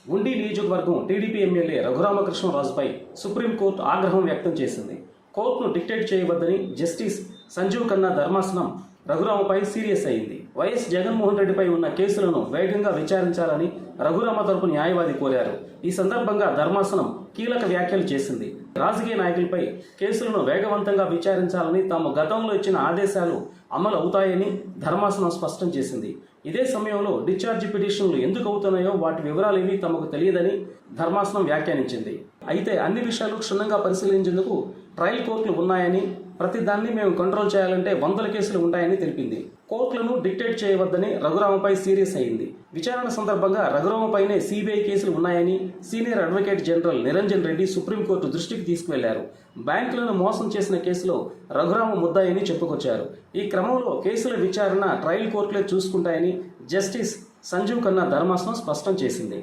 ఉండి నియోజకవర్గం TDP MLA రఘురామకృష్ణరాజుపై supreme court ఆగ్రహం వ్యక్తం చేసింది. కోర్టును డిక్టేట్ చేయవద్దని జస్టిస్ సంజీవ్ ఖన్నా ధర్మాసనం రఘురామపై సీరియస్ అయింది. వైఎస్ జగన్మోహన్ రెడ్డిపై ఉన్న కేసులను వేగంగా విచారించాలని రఘురామ తరపు న్యాయవాది కోరారు. ఈ సందర్భంగా ధర్మాసనం కీలక వ్యాఖ్యలు చేసింది. రాజకీయ నాయకులపై కేసులను వేగవంతంగా విచారించాలని తాము గతంలో ఇచ్చిన ఆదేశాలు అమలు అవుతాయని ధర్మాసనం స్పష్టం చేసింది. ఇదే సమయంలో డిశ్చార్జ్ పిటిషన్లు ఎందుకు అవుతున్నాయో వాటి వివరాలేవీ తమకు తెలియదని ధర్మాసనం వ్యాఖ్యానించింది. అయితే అన్ని విషయాలు క్షుణ్ణంగా పరిశీలించేందుకు ట్రయల్ కోర్టులు ఉన్నాయని, ప్రతి దాన్ని మేము కంట్రోల్ చేయాలంటే వందల కేసులు ఉంటాయని తెలిపింది. కోర్టులను డిక్టేట్ చేయవద్దని రఘురామపై సీరియస్ అయింది. విచారణ సందర్భంగా రఘురామపైనే సిబిఐ కేసులు ఉన్నాయని senior advocate general Niranjan Reddy supreme court దృష్టికి తీసుకువెళ్లారు. బ్యాంకులను మోసం చేసిన కేసులో రఘురామ ముద్దాయని చెప్పుకొచ్చారు. ఈ క్రమంలో కేసుల విచారణ ట్రయల్ కోర్టులే చూసుకుంటాయని జస్టిస్ సంజీవ్ ఖన్నా ధర్మాసనం స్పష్టం చేసింది.